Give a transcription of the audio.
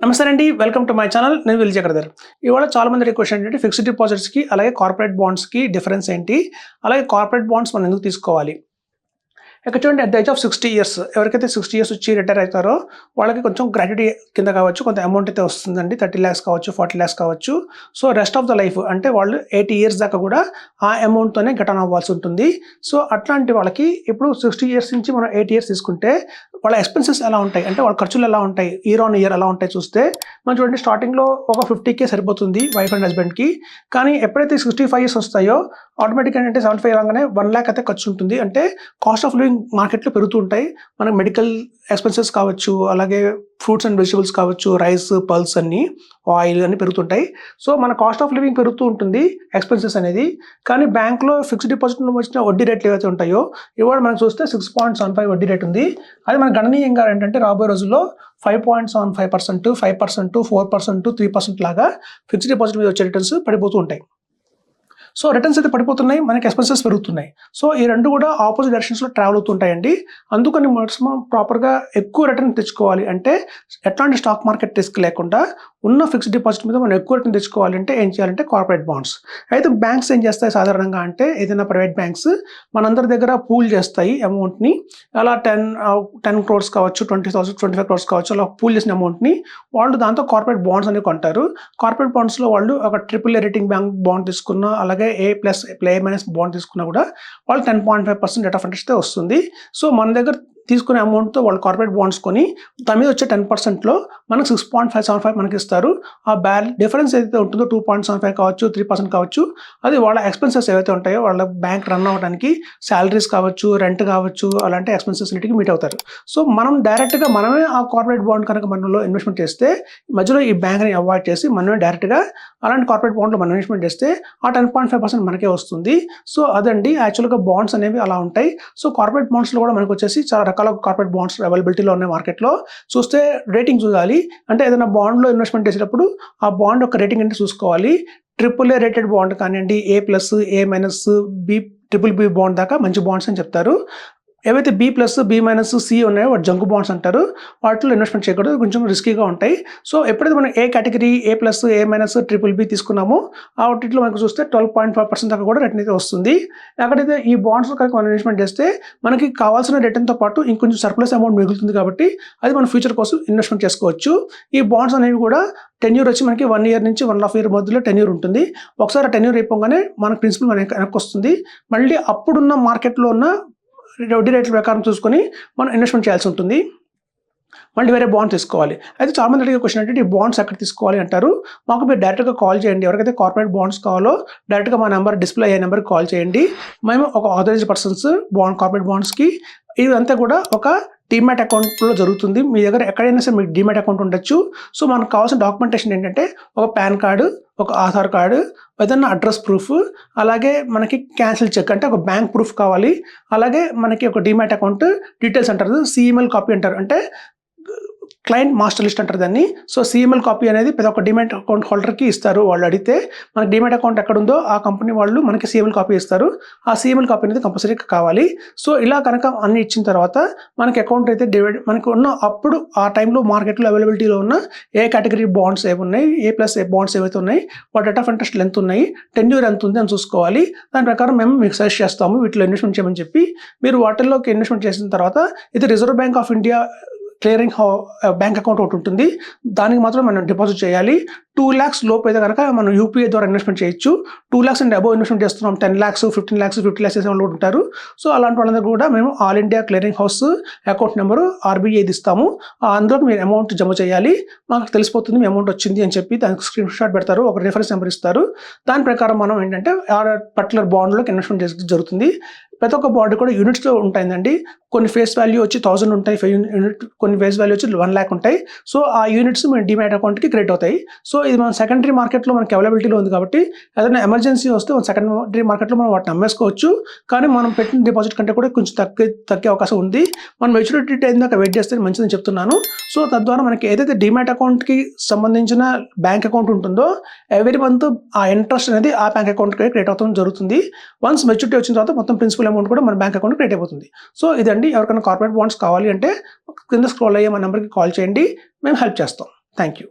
నమస్తే అండి, welcome to my channel. నేను విల్ జగర్ధర్. ఇవాళ చాలా మంది రిక్వెస్ట్ ఏంటంటే ఫిక్స్డ్ డిపాజిట్స్కి అలాగే కార్పొరేట్ బాండ్స్కి డిఫరెన్స్ ఏంటి, అలాగే కార్పొరేట్ బాండ్స్ మనం ఎందుకు తీసుకోవాలి. ఇక్కడ చూడండి, at the age of 60 years ఎవరికైతే 60 ఇయర్స్ వచ్చి రిటైర్ అవుతారో వాళ్ళకి కొంచెం గ్రాట్యుటీ కింద కావచ్చు కొంత అమౌంట్ అయితే వస్తుందండి. 30 lakhs కావచ్చు, 40 lakhs కావచ్చు. So rest of the life అంటే వాళ్ళు 80 years దాకా కూడా ఆ అమౌంట్తోనే గటన్ అవ్వాల్సి ఉంటుంది. సో అట్లాంటి వాళ్ళకి ఇప్పుడు 60 years నుంచి మనం 8 years తీసుకుంటే వాళ్ళ ఎక్స్పెన్సెస్ ఎలా ఉంటాయి అంటే వాళ్ళ ఖర్చులు ఎలా ఉంటాయి, ఇయర్ ఆన్ ఇయర్ ఎలా ఉంటాయి చూస్తే మనం చూడండి, స్టార్టింగ్లో ఒక 50K సరిపోతుంది వైఫ్ అండ్ హస్బెండ్కి. కానీ ఎప్పుడైతే 65 years వస్తాయో ఆటోమేటిక్గా ఏంటంటే 75 రాగానే 1 lakh అయితే ఖర్చు ఉంటుంది. అంటే కాస్ట్ ఆఫ్ లివింగ్ మార్కెట్లో పెరుగుతూ ఉంటాయి. మనకు మెడికల్ ఎక్స్పెన్సెస్ కావచ్చు, అలాగే ఫ్రూట్స్ అండ్ వెజిటబుల్స్ కావచ్చు, రైస్, పల్స్ అన్ని, ఆయిల్ అన్ని పెరుగుతుంటాయి. సో మన కాస్ట్ ఆఫ్ లివింగ్ పెరుగుతూ ఉంటుంది, ఎక్స్పెన్సెస్ అనేది. కానీ బ్యాంక్లో ఫిక్స్డ్ డిపాజిట్లో వచ్చిన వడ్డీ రేట్లు ఏవైతే ఉంటాయో ఇవాళ మనం చూస్తే 6.75 వడ్డీ రేట్ ఉంది. అది మన గణనీయంగా ఏంటంటే రాబోయే రోజుల్లో 5.75%, 5%, 4%, 3% లాగా ఫిక్స్డ్ డిపాజిట్ మీద వచ్చే రిటర్న్స్ పడిపోతూ ఉంటాయి. సో రిటర్న్స్ అయితే పడిపోతున్నాయి, మనకి ఎక్స్పెన్సెస్ పెరుగుతున్నాయి. సో ఈ రెండు కూడా ఆపోజిట్ డైరెక్షన్స్లో ట్రావెల్ అవుతుంటాయండి. అందుకని మనం ప్రాపర్గా ఎక్కువ రిటర్న్ తెచ్చుకోవాలి అంటే ఎట్లాంటి స్టాక్ మార్కెట్ రిస్క్ లేకుండా ఉన్న ఫిక్స్డ్ డిపాజిట్ మీద మనం ఎక్కువ రిటర్న్ తెచ్చుకోవాలి అంటే ఏం చేయాలంటే కార్పొరేట్ బాండ్స్. అయితే బ్యాంక్స్ ఏం చేస్తాయి సాధారణంగా అంటే ఏదైనా ప్రైవేట్ బ్యాంక్స్ మనందరి దగ్గర పూల్ చేస్తాయి అమౌంట్ని. అలా 10 crores కావచ్చు, 20,000, 25 crores కావచ్చు, అలా పూల్ చేసిన అమౌంట్ని వాళ్ళు దాంతో కార్పొరేట్ బాండ్స్ అనేవి కొంటారు. కార్పొరేట్ బాండ్స్లో వాళ్ళు ఒక AAA రేటింగ్ బ్యాంక్ బాండ్ తీసుకున్న, అలాగే A+ బాండ్ తీసుకున్నా కూడా వాళ్ళు 10.5% రేట్ ఆఫ్ ఇంట్రెస్ట్ వస్తుంది. సో మన దగ్గర తీసుకునే అమౌంట్తో వాళ్ళు కార్పొరేట్ బాండ్స్ కొని దాని మీద వచ్చే 10%లో మనకు 6.575 మనకి ఇస్తారు. ఆ డిఫరెన్స్ ఏదైతే ఉంటుందో 2.75 కావచ్చు, 3% కావచ్చు, అది వాళ్ళ ఎక్స్పెన్సెస్ ఏవైతే ఉంటాయో వాళ్ళ బ్యాంక్ రన్ అవ్వడానికి శాలరీస్ కావచ్చు, రెంట్ కావచ్చు, అలాంటి ఎక్స్పెన్సెస్ అన్నిటికీ మీట్ అవుతారు. సో మనం డైరెక్ట్గా మనమే ఆ కార్పొరేట్ బాండ్ కనుక మనలో ఇన్వెస్ట్మెంట్ చేస్తే మధ్యలో ఈ బ్యాంక్ని అవాయిడ్ చేసి మనమే డైరెక్ట్గా అలాంటి కార్పొరేట్ బాండ్లో మనం ఇన్వెస్ట్మెంట్ చేస్తే ఆ 10.5% మనకే వస్తుంది. సో అదండి యాక్చువల్గా బాండ్స్ అనేవి అలా ఉంటాయి. సో కార్పొరేట్ బాండ్స్లో కూడా మనకు వచ్చేసి చాలా రకాల కార్పొరేట్ బాండ్స్ అవైలబిలిటీలో ఉన్నాయి మార్కెట్లో. చూస్తే రేటింగ్ చూడాలి అంటే ఏదైనా బాండ్లో ఇన్వెస్ట్మెంట్ చేసేటప్పుడు ఆ బాండ్ యొక్క రేటింగ్ అంటే చూసుకోవాలి. AAA రేటెడ్ బాండ్ కానివ్వండి, A+, A-, B, BBB bond దాకా మంచి బాండ్స్ అని చెప్తారు. ఏవైతే B+, B-, C ఉన్నాయో వాటి జంకు బాండ్స్ అంటారు. వాటిలో ఇన్వెస్ట్మెంట్ చేయకూడదు, కొంచెం రిస్కీగా ఉంటాయి. సో ఎప్పుడైతే మనం ఏ కేటగిరీ A+, A-, BBB తీసుకున్నామో ఆ వాటిలో మనకు చూస్తే 12.5% దాకా కూడా రిటర్న్ అయితే వస్తుంది. ఎక్కడైతే ఈ బాండ్స్ కనుక మనం ఇన్వెస్ట్మెంట్ చేస్తే మనకి కావాల్సిన రిటర్న్తో పాటు ఇంకొంచెం సర్ప్లస్ అమౌంట్ మిగులుతుంది కాబట్టి అది మన ఫ్యూచర్ కోసం ఇన్వెస్ట్మెంట్ చేసుకోవచ్చు. ఈ బాండ్స్ అనేవి కూడా టెన్యూర్ వచ్చి మనకి 1 year నుంచి 1.5 year మధ్యలో టెన్యూర్ ఉంటుంది. ఒకసారి టెన్యూర్ అయిపోగానే మన ప్రిన్సిపల్ మనకి వెనక్కి వస్తుంది. మళ్ళీ అప్పుడున్న మార్కెట్లో ఉన్న వడ్డీ రేట్ల ప్రకారం చూసుకొని మనం ఇన్వెస్ట్మెంట్ చేయాల్సి ఉంటుంది. మళ్ళీ వేరే బాండ్ తీసుకోవాలి. అయితే చాలా మంది అడిగే క్వశ్చన్ అంటే ఈ బాండ్స్ ఎక్కడ తీసుకోవాలి అంటారు. మాకు మీరు డైరెక్ట్గా కాల్ చేయండి. ఎవరికైతే కార్పొరేట్ బాండ్స్ కావాలో డైరెక్ట్గా మా నెంబర్ డిస్ప్లే అయ్యే నెంబర్కి కాల్ చేయండి. మేము ఒక ఆథరైజ్డ్ పర్సన్స్ కార్పొరేట్ బాండ్స్కి ఇదంతా కూడా ఒక డీమ్యాట్ అకౌంట్లో జరుగుతుంది. మీ దగ్గర ఎక్కడైనా సరే మీకు డీమ్యాట్ అకౌంట్ ఉండొచ్చు. సో మనకు కావాల్సిన డాక్యుమెంటేషన్ ఏంటంటే ఒక పాన్ కార్డు, ఒక ఆధార్ కార్డు, ఏదైనా అడ్రస్ ప్రూఫ్, అలాగే మనకి క్యాన్సిల్ చెక్ అంటే ఒక బ్యాంక్ ప్రూఫ్ కావాలి. అలాగే మనకి ఒక డీమ్యాట్ అకౌంట్ డీటెయిల్స్ అంటారు, CML కాపీ అంటారు, అంటే క్లయింట్ మాస్టర్ లిస్ట్ అంటారు దాన్ని. సో CML కాపీ అనేది ప్రతి ఒక్క డీమ్యాట్ అకౌంట్ హోల్డర్కి ఇస్తారు. వాళ్ళు అడిగితే మనకి డీమ్యాట్ అకౌంట్ ఎక్కడ ఉందో ఆ కంపెనీ వాళ్ళు మనకి CML కాపీ ఇస్తారు. ఆ CML కాపీ అనేది కంపల్సరీగా కావాలి. సో ఇలా కనుక అన్ని ఇచ్చిన తర్వాత మనకి అకౌంట్ అయితే మనకి ఉన్న అప్పుడు ఆ టైంలో మార్కెట్లో అవైలబిలిటీలో ఉన్న ఏ కేటగిరీ బాండ్స్ ఏవి ఉన్నాయి, A+ బాండ్స్ ఏవైతే ఉన్నాయి, వాటి రేట్ ఆఫ్ ఇంట్రెస్ట్ ఎంత ఉన్నాయి, టెన్యూర్ ఎంత ఉంది అని చూసుకోవాలి. దాని ప్రకారం మేము మీకు సజెస్ట్ చేస్తాము వీటిలో ఇన్వెస్ట్మెంట్ చేయమని చెప్పి. మీరు వాటిల్లోకి ఇన్వెస్ట్మెంట్ చేసిన తర్వాత ఇది reserve bank of India clearing bank account ఒకటి ఉంటుంది, దానికి మాత్రం మనం డిపాజిట్ చేయాలి. 2 lakhs లోపు అయితే కనుక మనం UPI ద్వారా ఇన్వెస్ట్మెంట్ చేయొచ్చు. 2 lakhs అండ్ అబోవ్ ఇన్వెస్ట్మెంట్ చేస్తున్నాం, 10 lakhs, 15 lakhs, 50 lakhs చేసే వాళ్ళు ఉంటారు. సో అలాంటి వాళ్ళందరూ కూడా మేము all India clearing house account number RBI ఇస్తాము. అందులో మీరు అమౌంట్ జమ చేయాలి. మాకు తెలిసిపోతుంది మీ అమౌంట్ వచ్చింది అని చెప్పి దానికి స్క్రీన్ షాట్ పెడతారు, ఒక రిఫరెన్స్ నెంబర్ ఇస్తారు. దాని ప్రకారం మనం ఏంటంటే ఆ పర్టికులర్ బాండ్లోకి ఇన్వెస్ట్మెంట్ చేసి జరుగుతుంది. ప్రతి ఒక్క బాండ్ కూడా యూనిట్స్లో ఉంటాయండి. కొన్ని ఫేస్ వాల్యూ వచ్చి 1000 ఉంటాయి, కొన్ని ఫేస్ వాల్యూ వచ్చి 1 lakh ఉంటాయి. సో ఆ యూనిట్స్ మన డీమ్యాట్ అకౌంట్కి క్రెడిట్ అవుతాయి. సో ఇది మన సెకండరీ మార్కెట్లో మనకి అవైలబిలిటీలో ఉంది కాబట్టి ఏదైనా ఎమర్జెన్సీ వస్తే మన సెకండరీ మార్కెట్లో మనం వాటిని అమ్మేసుకోవచ్చు. కానీ మనం పెట్టిన డిపాజిట్ కంటే కూడా కొంచెం తగ్గే అవకాశం ఉంది. మనం మెచ్యూరిటీ టైం దాకా వెయిట్ చేస్తే మంచిదని చెప్తున్నాను. సో తద్వారా మనకి ఏదైతే డీమ్యాట్ అకౌంట్కి సంబంధించిన బ్యాంక్ అకౌంట్ ఉంటుందో ఎవ్రీ మంత్ ఆ ఇంట్రెస్ట్ అనేది ఆ బ్యాంక్ అకౌంట్కి క్రియేట్ అవుతుంది జరుగుతుంది. వన్స్ మెచ్యూరిటీ వచ్చిన తర్వాత మొత్తం ప్రిన్సిపల్ అమౌంట్ కూడా మన బ్యాంక్ అకౌంట్ క్రియేట్ అయిపోతుంది. సో ఇదండి, ఎవరికైనా కార్పొరేట్ బాండ్స్ కావాలి అంటే కింద స్క్రోల్ అయ్యే మన నెంబర్కి కాల్ చేయండి, మేము హెల్ప్ చేస్తాం. Thank you.